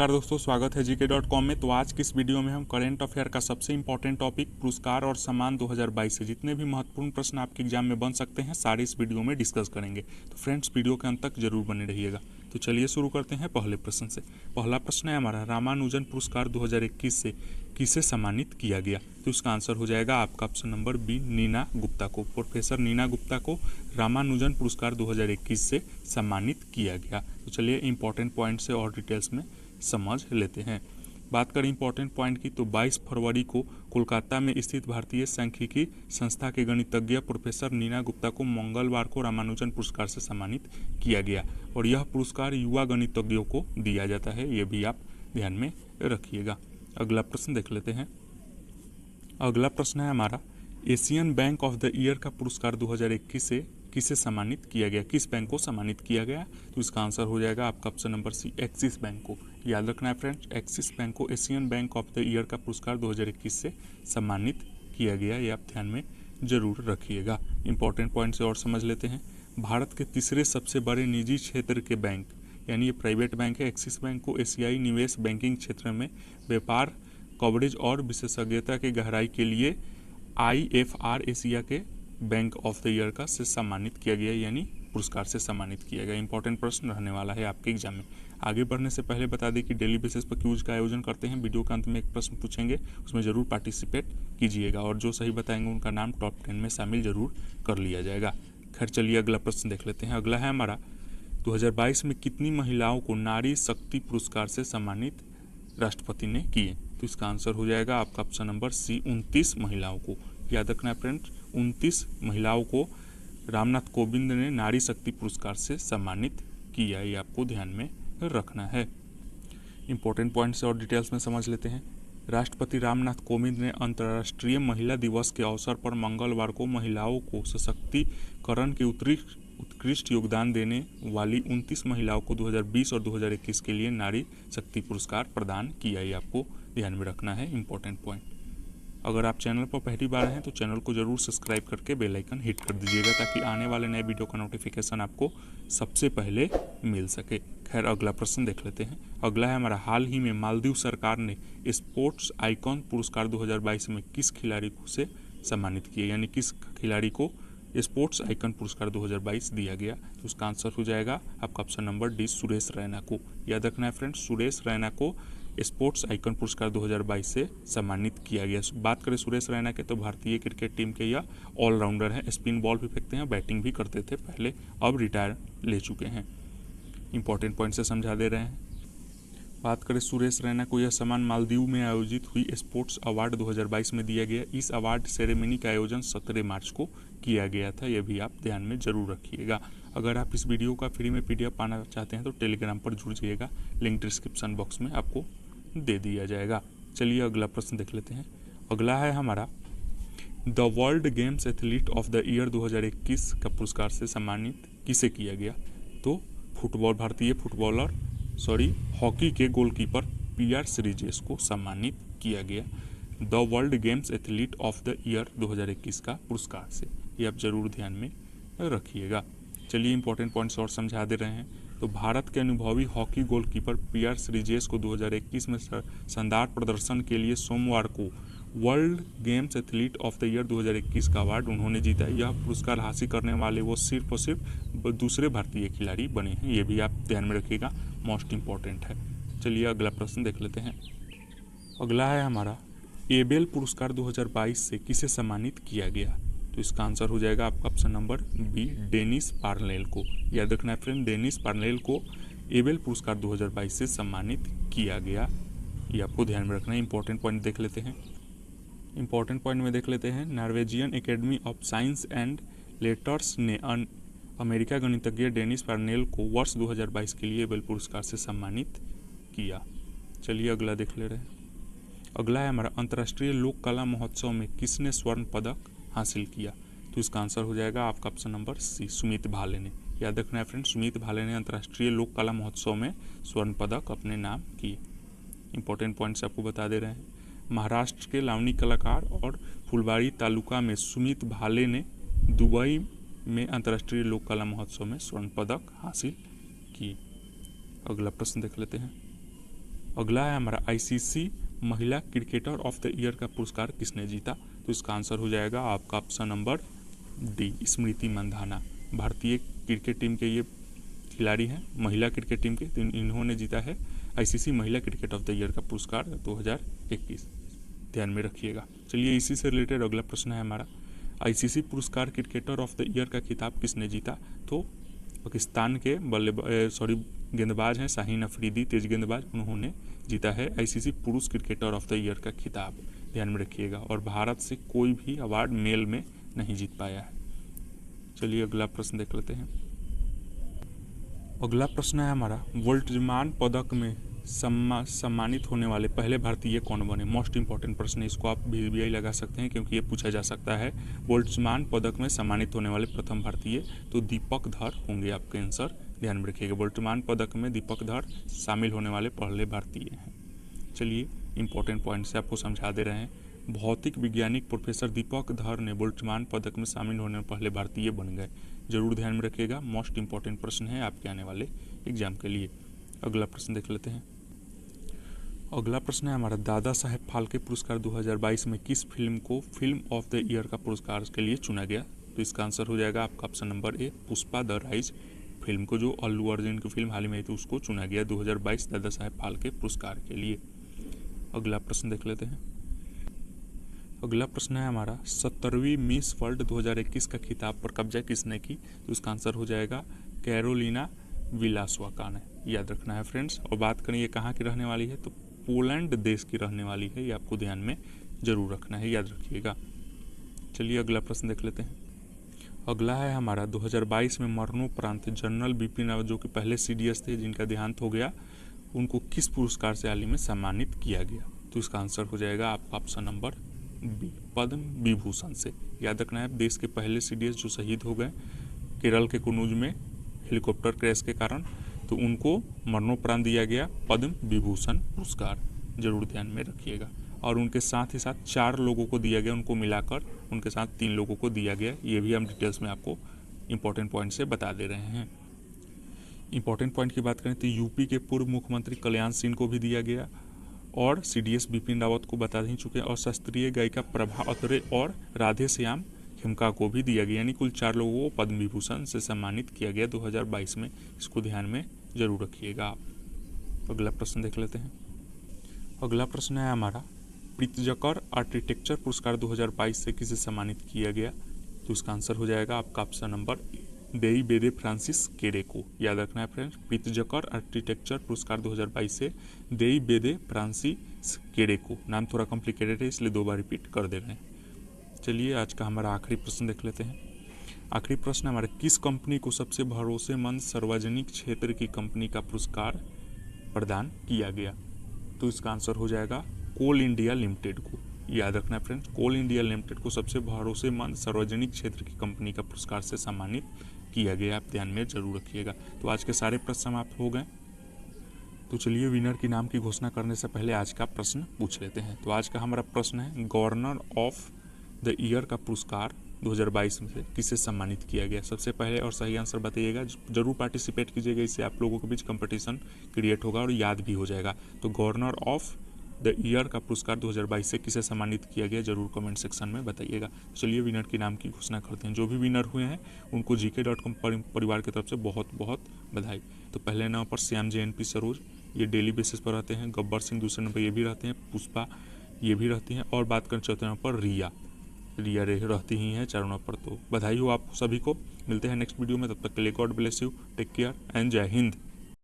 नमस्कार दोस्तों, स्वागत है GK.com में। तो आज की इस वीडियो में हम करेंट अफेयर का सबसे इंपॉर्टेंट टॉपिक पुरस्कार और सम्मान 2022 से जितने भी महत्वपूर्ण प्रश्न आपके एग्जाम में बन सकते हैं सारे इस वीडियो में डिस्कस करेंगे। तो फ्रेंड्स, वीडियो के अंत तक जरूर बने रहिएगा। तो चलिए शुरू करते हैं पहले प्रश्न से। पहला प्रश्न है हमारा, रामानुजन पुरस्कार 2021 से किसे सम्मानित किया गया? तो इसका आंसर हो जाएगा आपका option number B, Neena Gupta को। प्रोफेसर नीना गुप्ता को रामानुजन पुरस्कार 2021 से सम्मानित किया गया। तो चलिए इंपॉर्टेंट पॉइंट से और डिटेल्स में समझ लेते हैं। बात करें इंपॉर्टेंट पॉइंट की, तो 22 फरवरी को कोलकाता में स्थित भारतीय सांख्यिकी संस्था के गणितज्ञ प्रोफेसर नीना गुप्ता को मंगलवार को रामानुजन पुरस्कार से सम्मानित किया गया और यह पुरस्कार युवा गणितज्ञों को दिया जाता है, ये भी आप ध्यान में रखिएगा। अगला प्रश्न देख लेते हैं। अगला प्रश्न है हमारा, Asian Bank of the year का पुरस्कार 2021 से किसे सम्मानित किया गया? किस बैंक को सम्मानित किया गया? तो इसका आंसर हो जाएगा आपका option number C, Axis Bank को। याद रखना है फ्रेंड्स, एक्सिस बैंक को Asian Bank of the year का पुरस्कार 2021 से सम्मानित किया गया, ये आप ध्यान में जरूर रखिएगा। इंपॉर्टेंट पॉइंट से और समझ लेते हैं। भारत के तीसरे सबसे बड़े निजी क्षेत्र के बैंक, यानी ये प्राइवेट बैंक है, एक्सिस बैंक को एशियाई निवेश बैंकिंग क्षेत्र में व्यापार कवरेज और विशेषज्ञता के गहराई के लिए IFR एशिया के बैंक ऑफ द ईयर का से सम्मानित किया गया, यानी पुरस्कार से सम्मानित किया गया। इंपॉर्टेंट प्रश्न रहने वाला है आपके एग्जाम में। आगे बढ़ने से पहले बता दें कि डेली बेसिस पर क्यूज का आयोजन करते हैं। वीडियो के अंत में एक प्रश्न पूछेंगे, उसमें जरूर पार्टिसिपेट कीजिएगा और जो सही बताएंगे उनका नाम टॉप 10 में शामिल जरूर कर लिया जाएगा। खैर चलिए अगला प्रश्न देख लेते हैं। अगला है हमारा, 2022 में कितनी महिलाओं को नारी शक्ति पुरस्कार से सम्मानित राष्ट्रपति ने किए? तो इसका आंसर हो जाएगा आपका ऑप्शन नंबर सी, 29 महिलाओं को। याद रखना है फ्रेंड्स, 29 महिलाओं को रामनाथ कोविंद ने नारी शक्ति पुरस्कार से सम्मानित किया, ये आपको ध्यान में रखना है। इंपॉर्टेंट पॉइंट से और डिटेल्स में समझ लेते हैं। राष्ट्रपति रामनाथ कोविंद ने अंतर्राष्ट्रीय महिला दिवस के अवसर पर मंगलवार को महिलाओं को सशक्तिकरण के उत्कृष्ट योगदान देने वाली 29 महिलाओं को 2020 और 2021 के लिए नारी शक्ति पुरस्कार प्रदान किया, ये आपको ध्यान में रखना है। Important point. अगर आप चैनल पर पहली बार हैं तो चैनल को जरूर सब्सक्राइब करके बेल आइकन हिट कर दीजिएगा ताकि आने वाले नए वीडियो का नोटिफिकेशन आपको सबसे पहले मिल सके। खैर अगला प्रश्न देख लेते हैं। अगला है हमारा, हाल ही में मालदीव सरकार ने स्पोर्ट्स आइकॉन पुरस्कार 2022 में किस खिलाड़ी को से सम्मानित किया, यानी किस खिलाड़ी को स्पोर्ट्स आइकन पुरस्कार 2022 दिया गया? तो उसका आंसर हो जाएगा आपका option number D, Suresh Raina को। याद रखना है फ्रेंड्स, सुरेश रैना को स्पोर्ट्स आइकन पुरस्कार 2022 से सम्मानित किया गया। बात करें सुरेश रैना के, तो भारतीय क्रिकेट टीम के यह ऑलराउंडर हैं। स्पिन बॉल भी फेंकते हैं, बैटिंग भी करते थे पहले, अब रिटायर ले चुके हैं। इंपॉर्टेंट पॉइंट से समझा दे रहे हैं। बात करें सुरेश रैना को, यह सम्मान मालदीव में आयोजित हुई स्पोर्ट्स अवार्ड 2022 में दिया गया। इस अवार्ड सेरेमनी का आयोजन 17 मार्च को किया गया था, यह भी आप ध्यान में जरूर रखिएगा। अगर आप इस वीडियो का फ्री में PDF पाना चाहते हैं तो टेलीग्राम पर जुड़ जाइएगा, लिंक डिस्क्रिप्शन बॉक्स में आपको दे दिया जाएगा। चलिए अगला प्रश्न देख लेते हैं। अगला है हमारा, the world games athlete of the year 2021 का पुरस्कार से सम्मानित किसे किया गया? तो भारतीय हॉकी के गोलकीपर PR श्रीजेश को सम्मानित किया गया the world games athlete of the year 2021 का पुरस्कार से, ये आप जरूर ध्यान में रखिएगा। चलिए इंपॉर्टेंट पॉइंट्स और समझा दे रहे हैं। तो भारत के अनुभवी हॉकी गोलकीपर PR श्रीजेश को 2021 में शानदार प्रदर्शन के लिए सोमवार को world games athlete of the year 2021 का अवार्ड उन्होंने जीता। यह पुरस्कार हासिल करने वाले वो सिर्फ और सिर्फ दूसरे भारतीय खिलाड़ी बने हैं, ये भी आप ध्यान में रखिएगा, मोस्ट इम्पॉर्टेंट है। चलिए अगला प्रश्न देख लेते हैं। अगला है हमारा, एबेल पुरस्कार 2022 से किसे सम्मानित किया गया? तो इसका आंसर हो जाएगा आपका option number B, Dennis Parnell को। याद रखना है फ्रेंड, डेनिस पार्नेल को एबेल पुरस्कार 2022 से सम्मानित किया गया, ये आपको ध्यान में रखना है। इंपॉर्टेंट पॉइंट देख लेते हैं। इंपॉर्टेंट पॉइंट में देख लेते हैं, Norwegian academy of science and letters ने अमेरिका गणितज्ञ डेनिस पार्नेल को वर्ष 2022 के लिए एबेल पुरस्कार से सम्मानित किया। चलिए अगला देख ले रहे हैं। अगला है हमारा, अंतर्राष्ट्रीय लोक कला महोत्सव में किसने स्वर्ण पदक हासिल किया? तो इसका आंसर हो जाएगा आपका ऑप्शन नंबर सी, सुमित भाले ने। याद रखना है फ्रेंड्स, सुमित भाले ने अंतर्राष्ट्रीय लोक कला महोत्सव में स्वर्ण पदक अपने नाम किए। इंपॉर्टेंट पॉइंट्स आपको बता दे रहे हैं। महाराष्ट्र के लावनी कलाकार और फुलबाड़ी तालुका में सुमित भाले ने दुबई में अंतर्राष्ट्रीय लोक कला महोत्सव में स्वर्ण पदक हासिल किए। अगला प्रश्न देख लेते हैं। अगला है हमारा आईसीसी महिला क्रिकेटर ऑफ द ईयर का पुरस्कार किसने जीता? तो इसका आंसर हो जाएगा आपका option number D, Smriti Mandhana. भारतीय क्रिकेट टीम के ये खिलाड़ी हैं, महिला क्रिकेट टीम के, तो इन्होंने जीता है आईसीसी महिला क्रिकेट ऑफ द ईयर का पुरस्कार 2021, ध्यान में रखिएगा। चलिए इसी से रिलेटेड अगला प्रश्न है हमारा, आईसीसी पुरस्कार क्रिकेटर ऑफ द ईयर का खिताब किसने जीता? तो पाकिस्तान के गेंदबाज हैं शाहीन अफरीदी, तेज गेंदबाज, उन्होंने जीता है आईसीसी पुरुष क्रिकेटर ऑफ द ईयर का खिताब, ध्यान में रखिएगा। और भारत से कोई भी अवार्ड मेल में नहीं जीत पाया है। चलिए अगला प्रश्न देख लेते हैं। अगला प्रश्न है हमारा, वोल्ट्जमान पदक में सम्मानित होने वाले पहले भारतीय कौन बने? मोस्ट इंपॉर्टेंट प्रश्न है, इसको आप VVI लगा सकते हैं क्योंकि ये पूछा जा सकता है। वोल्ट्जमान पदक में सम्मानित होने वाले प्रथम भारतीय, तो दीपक धर होंगे आपके आंसर, ध्यान में रखिएगा। वोल्ट्जमान पदक में दीपक धर शामिल होने वाले पहले भारतीय हैं। चलिए इंपॉर्टेंट पॉइंट से आपको समझा दे रहे हैं। भौतिक वैज्ञानिक प्रोफेसर दीपक धर ने वोल्ट्जमान पदक में शामिल होने वाले पहले भारतीय बन गए, जरूर ध्यान में रखिएगा। मोस्ट इंपॉर्टेंट प्रश्न है आपके आने वाले एग्जाम के लिए। अगला प्रश्न देख लेते हैं। अगला प्रश्न है हमारा, दादा साहेब फाल्के पुरस्कार 2022 में किस फिल्म को फिल्म ऑफ द ईयर का पुरस्कार के लिए चुना गया? तो इसका आंसर हो जाएगा आपका option number A, Pushpa the rise film को, जो अल्लू अर्जुन की फिल्म हाल ही में आई थी, उसको चुना गया 2022 दादा साहेब फाल्के पुरस्कार के लिए। अगला प्रश्न देख लेते हैं। अगला प्रश्न है हमारा, 17वीं मिस वर्ल्ड 2021 का खिताब पर कब्जा किसने की? तो इसका आंसर हो जाएगा कैरोलिना विलासोवाका ने, याद रखना है फ्रेंड्स। और बात करें ये कहाँ की रहने वाली है, तो पोलैंड देश की रहने वाली है, ये आपको ध्यान में जरूर रखना है, याद रखिएगा। चलिए अगला प्रश्न देख लेते हैं। अगला है हमारा, 2022 में मरणोपरांत जनरल बिपिन रावत, जो कि पहले CDS थे जिनका देहांत हो गया, उनको किस पुरस्कार से हाल ही में सम्मानित किया गया? तो इसका आंसर हो जाएगा आपका option number B, Padma Vibhushan से, याद रखना है। देश के पहले CDS जो शहीद हो गए केरल के कुनूज में हेलीकॉप्टर क्रैश के कारण, तो उनको मरणोपरांत दिया गया पद्म विभूषण पुरस्कार, जरूर ध्यान में रखिएगा। और उनके साथ ही साथ 4 लोगों को दिया गया, उनको मिलाकर उनके साथ 3 लोगों को दिया गया, ये भी हम डिटेल्स में आपको इंपॉर्टेंट पॉइंट से बता दे रहे हैं। इंपॉर्टेंट पॉइंट की बात करें तो यूपी के पूर्व मुख्यमंत्री कल्याण सिंह को भी दिया गया, और CDS बिपिन रावत को बता ही चुके, और शास्त्रीय गायिका प्रभा अत्रे और राधे श्याम खेमका को भी दिया गया, यानी कुल 4 लोगों को पद्म विभूषण से सम्मानित किया गया 2022 में, इसको ध्यान में जरूर रखिएगा आप। अगला प्रश्न देख लेते हैं। अगला प्रश्न है हमारा, प्रित्जकर आर्किटेक्चर पुरस्कार 2022 से किसे सम्मानित किया गया? तो इसका आंसर हो जाएगा आपका ऑप्शन नंबर देई बेदे फ्रांसिस केरे को, याद रखना है फ्रेंड्स। प्रित्जकर आर्किटेक्चर पुरस्कार 2022 से देई बेदे फ्रांसिस केरे को, नाम थोड़ा कॉम्प्लिकेटेड है इसलिए 2 बार रिपीट कर दे रहे हैं। चलिए आज का हमारा आखिरी प्रश्न देख लेते हैं। आखिरी प्रश्न हमारे, किस कंपनी को सबसे भरोसेमंद सार्वजनिक क्षेत्र की कंपनी का पुरस्कार प्रदान किया गया? तो इसका आंसर हो जाएगा कोल इंडिया लिमिटेड को, याद रखना है फ्रेंड्स। कोल इंडिया लिमिटेड को सबसे भरोसेमंद सार्वजनिक क्षेत्र की कंपनी का पुरस्कार से सम्मानित किया गया, आप ध्यान में जरूर रखिएगा। तो आज के सारे प्रश्न समाप्त हो गए। तो चलिए विनर के नाम की घोषणा करने से पहले आज का प्रश्न पूछ लेते हैं। तो आज का हमारा प्रश्न है, गवर्नर ऑफ द ईयर का पुरस्कार 2022 में से किसे सम्मानित किया गया? सबसे पहले और सही आंसर बताइएगा, जरूर पार्टिसिपेट कीजिएगा, इससे आप लोगों के बीच कंपटीशन क्रिएट होगा और याद भी हो जाएगा। तो गवर्नर ऑफ द ईयर का पुरस्कार 2022 से किसे सम्मानित किया गया, जरूर कमेंट सेक्शन में बताइएगा। चलिए विनर के नाम की घोषणा करते हैं। जो भी विनर हुए हैं उनको GK.com परिवार की तरफ से बहुत बहुत बधाई। तो पहले नंबर पर श्याम JNP सरोज, ये डेली बेसिस पर रहते हैं। गब्बर सिंह दूसरे नंबर ये भी रहते हैं। पुष्पा ये भी रहती हैं। और बात करें चौथे नंबर पर रिया रहती ही हैं 4 नंबर पर। तो बधाई हो आप सभी को। मिलते हैं नेक्स्ट वीडियो में, तब तक के लिए God bless you, take care and जय हिंद।